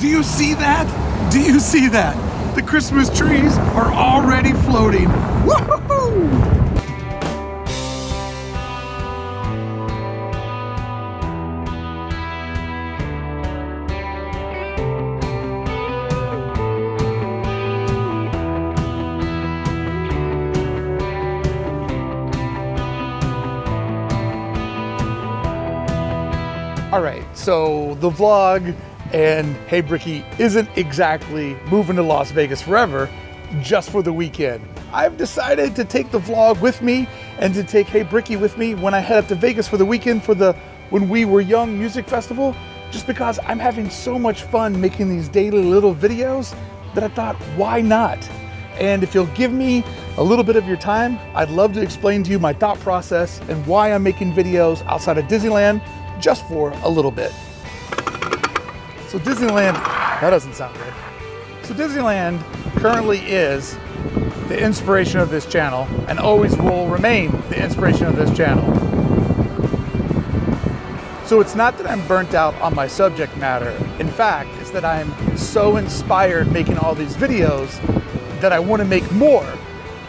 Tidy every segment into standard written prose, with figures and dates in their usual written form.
Do you see that? Do you see that? The Christmas trees are already floating. Woohoo! All right, so the vlog and Hey Brickey isn't exactly moving to Las Vegas forever, just for the weekend. I've decided to take the vlog with me and to take Hey Brickey with me when I head up to Vegas for the weekend for the When We Were Young music festival, just because I'm having so much fun making these daily little videos that I thought, why not? And if you'll give me a little bit of your time, I'd love to explain to you my thought process and why I'm making videos outside of Disneyland just for a little bit. So Disneyland, that doesn't sound good. So Disneyland currently is the inspiration of this channel and always will remain the inspiration of this channel. So it's not that I'm burnt out on my subject matter. In fact, it's that I'm so inspired making all these videos that I want to make more.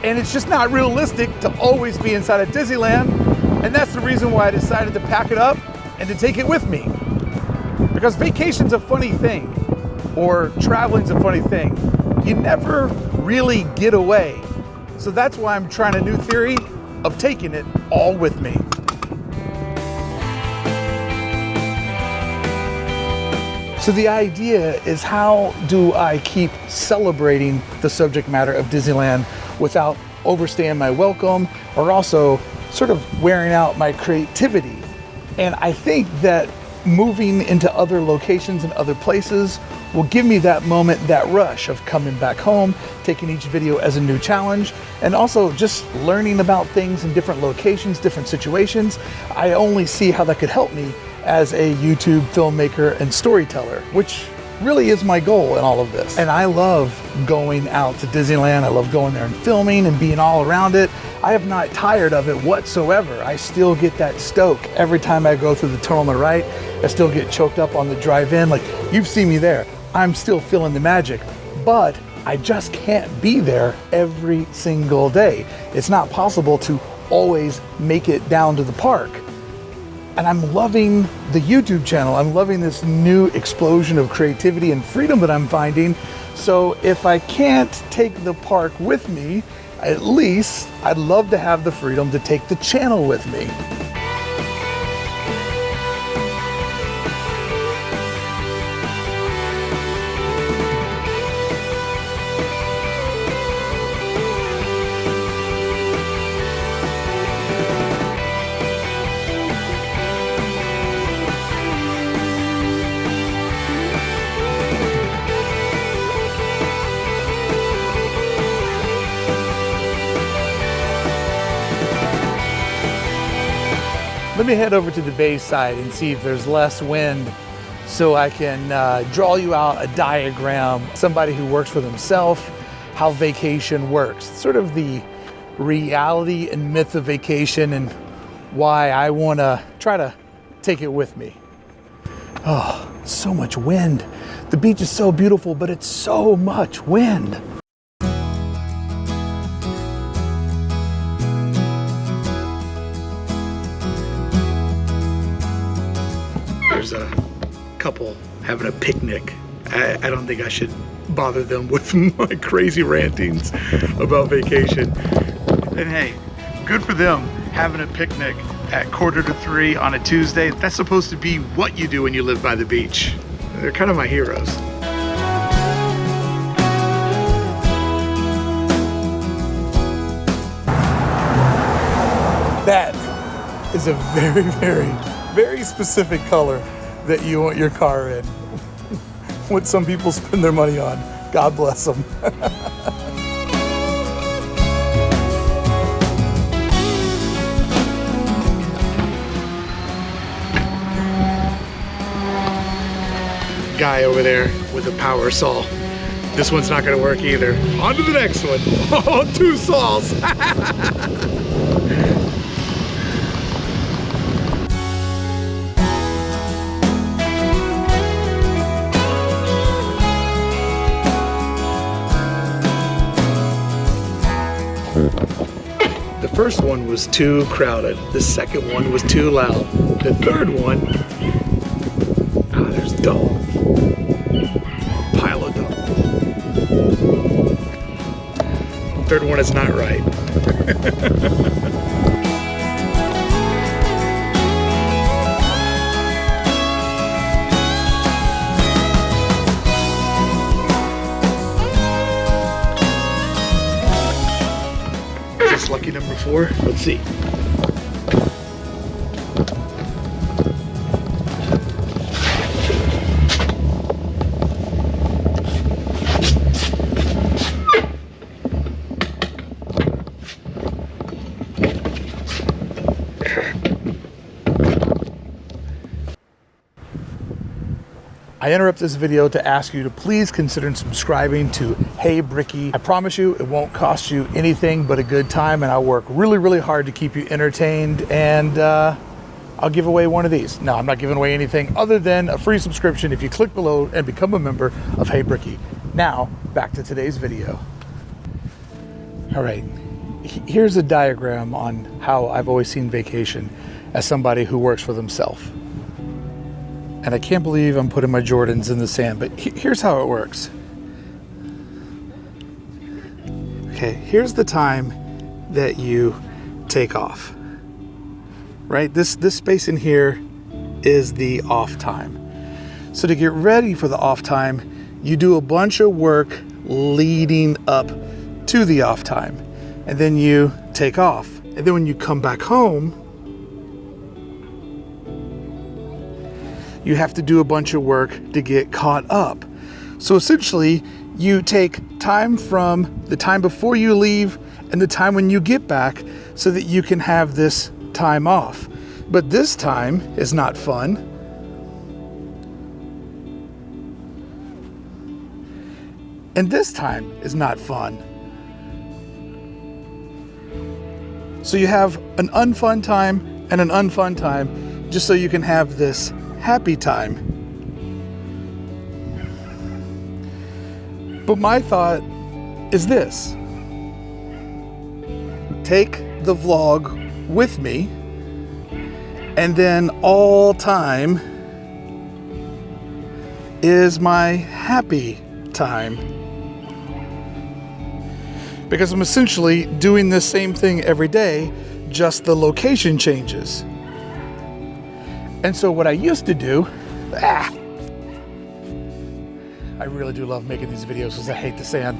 And it's just not realistic to always be inside of Disneyland. And that's the reason why I decided to pack it up and to take it with me. Because vacation's a funny thing, or traveling's a funny thing. You never really get away. So that's why I'm trying a new theory of taking it all with me. So the idea is, how do I keep celebrating the subject matter of Disneyland without overstaying my welcome or also sort of wearing out my creativity? And I think that moving into other locations and other places will give me that moment, that rush of coming back home, taking each video as a new challenge, and also just learning about things in different locations, different situations. I only see how that could help me as a YouTube filmmaker and storyteller, which really is my goal in all of this. And I love going out to Disneyland. I love going there and filming and being all around it. I have not tired of it whatsoever. I still get that stoke every time I go through the tunnel on the right. I still get choked up on the drive-in. Like, you've seen me there. I'm still feeling the magic, but I just can't be there every single day. It's not possible to always make it down to the park. And I'm loving the YouTube channel. I'm loving this new explosion of creativity and freedom that I'm finding. So if I can't take the park with me, at least I'd love to have the freedom to take the channel with me. Let me head over to the bay side and see if there's less wind so I can draw you out a diagram, somebody who works for themselves, how vacation works, sort of the reality and myth of vacation and why I want to try to take it with me. Oh, so much wind. The beach is so beautiful, but it's so much wind. There's a couple having a picnic. I don't think I should bother them with my crazy rantings about vacation. And hey, good for them having a picnic at 2:45 on a Tuesday. That's supposed to be what you do when you live by the beach. They're kind of my heroes. That is a very, very, very specific color that you want your car in. What some people spend their money on. God bless them. Guy over there with a power saw. This one's not gonna work either. On to the next one. Oh, 2 saws. first one was too crowded. The second one was too loud. The third one, there's dogs. Pile of dogs. Third one is not right. Lucky number 4. Let's see. I interrupt this video to ask you to please consider subscribing to Hey Brickey. I promise you it won't cost you anything but a good time, and I'll work really, really hard to keep you entertained, and I'll give away one of these. No, I'm not giving away anything other than a free subscription if you click below and become a member of Hey Brickey. Now, back to today's video. All right, here's a diagram on how I've always seen vacation as somebody who works for themselves. And I can't believe I'm putting my Jordans in the sand, but here's how it works. Okay, here's the time that you take off, right? This space in here is the off time. So to get ready for the off time, you do a bunch of work leading up to the off time, and then you take off. And then when you come back home, you have to do a bunch of work to get caught up. So essentially, you take time from the time before you leave and the time when you get back so that you can have this time off. But this time is not fun. And this time is not fun. So you have an unfun time and an unfun time just so you can have this happy time. But my thought is this: take the vlog with me, and then all time is my happy time. Because I'm essentially doing the same thing every day, just the location changes. And so what I used to do, I really do love making these videos because I hate the sand.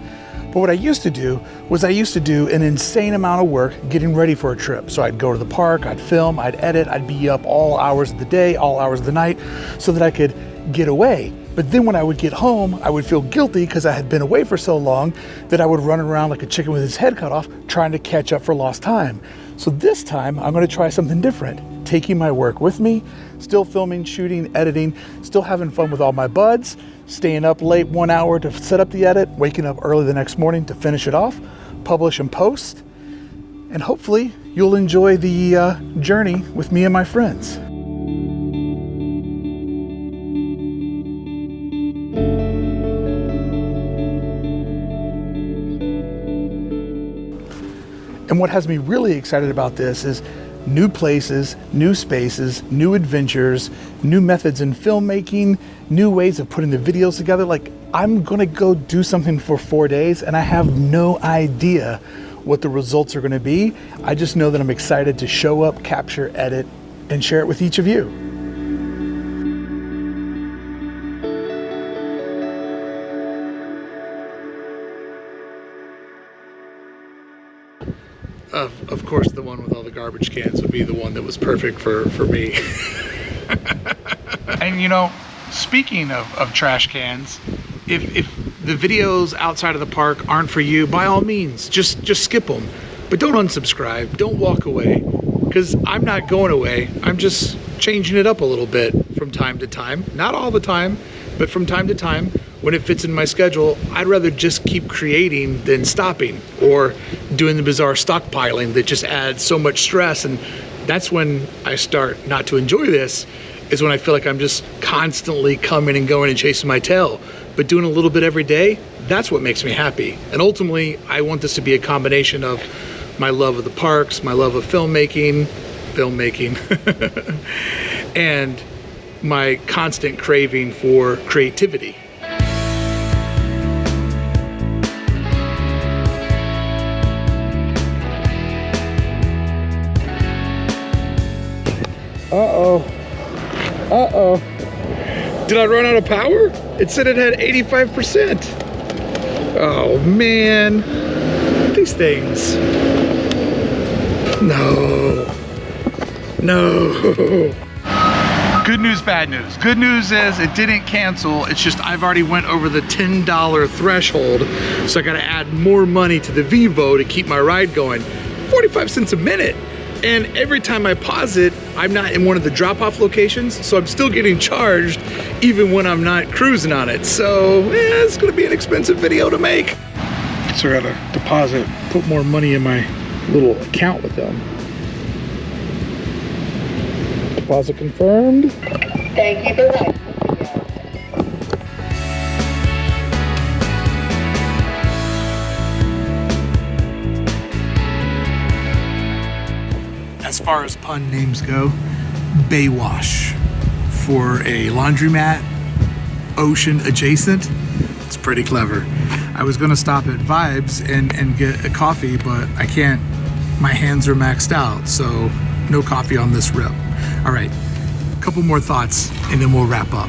But what I used to do was I used to do an insane amount of work getting ready for a trip. So I'd go to the park, I'd film, I'd edit, I'd be up all hours of the day, all hours of the night, so that I could get away. But then when I would get home, I would feel guilty because I had been away for so long that I would run around like a chicken with his head cut off, trying to catch up for lost time. So this time I'm going to try something different. Taking my work with me, still filming, shooting, editing, still having fun with all my buds, staying up late 1 hour to set up the edit, waking up early the next morning to finish it off, publish and post, and hopefully you'll enjoy the journey with me and my friends. And what has me really excited about this is new places, new spaces, new adventures, new methods in filmmaking, new ways of putting the videos together. Like, I'm gonna go do something for 4 days and I have no idea what the results are gonna be. I just know that I'm excited to show up, capture, edit, and share it with each of you. Of course, the one with all the garbage cans would be the one that was perfect for me. And you know, speaking of trash cans, if the videos outside of the park aren't for you, by all means, just skip them. But don't unsubscribe, don't walk away, because I'm not going away. I'm just changing it up a little bit from time to time. Not all the time, but from time to time, when it fits in my schedule. I'd rather just keep creating than stopping or doing the bizarre stockpiling that just adds so much stress. And that's when I start not to enjoy this, is when I feel like I'm just constantly coming and going and chasing my tail. But doing a little bit every day, that's what makes me happy. And ultimately, I want this to be a combination of my love of the parks, my love of filmmaking, and my constant craving for creativity. Uh-oh. Did I run out of power? It said it had 85%. Oh man, these things. No. Good news, bad news. Good news is it didn't cancel. It's just I've already went over the $10 threshold, so I gotta add more money to the Vivo to keep my ride going. 45 cents a minute. And every time I pause it, I'm not in one of the drop-off locations, so I'm still getting charged even when I'm not cruising on it. So, yeah, it's gonna be an expensive video to make. So I gotta deposit, put more money in my little account with them. Deposit confirmed. Thank you for that. As far as pun names go, Baywash for a laundromat, ocean adjacent. It's pretty clever. I was gonna stop at Vibes and get a coffee, but I can't. My hands are maxed out, so no coffee on this rip. All right, a couple more thoughts and then we'll wrap up.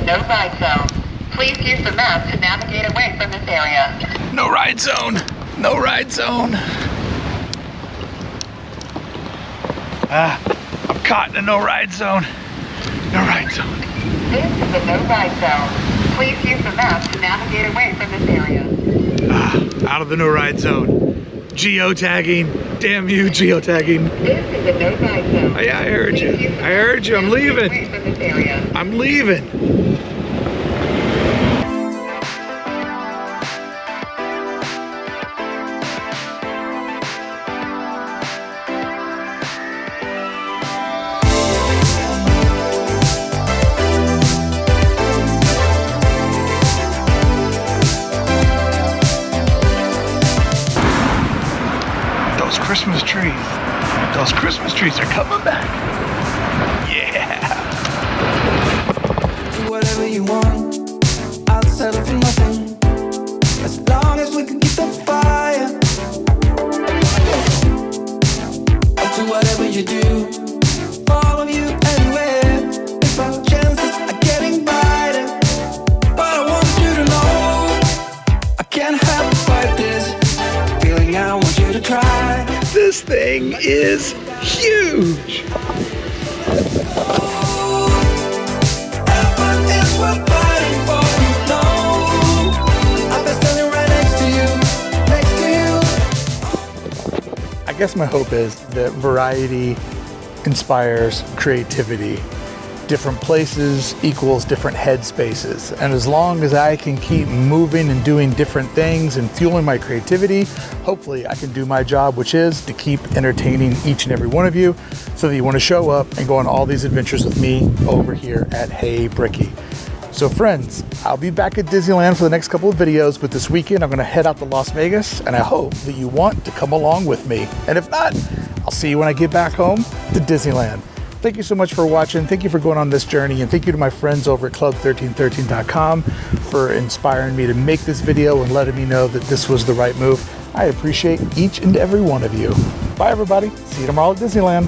No-ride zone. Please use the map to navigate away from this area. No ride zone. No ride zone. I'm caught in a no ride zone. No ride zone. This is a no-ride zone. Please use the map to navigate away from this area. Out of the no ride zone. Geotagging. Damn you, geotagging. This is a no-ride zone. Yeah, I heard you. I heard you. I'm leaving. Away from this area. I'm leaving. Those Christmas trees are coming back. Yeah. Do whatever you want. I'll settle for nothing. As long as we can keep the fire. I'll do whatever you do. Follow you anywhere. If our chances are getting brighter. But I want you to know I can't help but fight this feeling. I want you to try. This thing is huge. I guess my hope is that variety inspires creativity. Different places equals different headspaces. And as long as I can keep moving and doing different things and fueling my creativity, hopefully I can do my job, which is to keep entertaining each and every one of you so that you want to show up and go on all these adventures with me over here at Hey Brickey. So friends, I'll be back at Disneyland for the next couple of videos, but this weekend I'm going to head out to Las Vegas and I hope that you want to come along with me. And if not, I'll see you when I get back home to Disneyland. Thank you so much for watching. Thank you for going on this journey. And thank you to my friends over at club1313.com for inspiring me to make this video and letting me know that this was the right move. I appreciate each and every one of you. Bye everybody. See you tomorrow at Disneyland.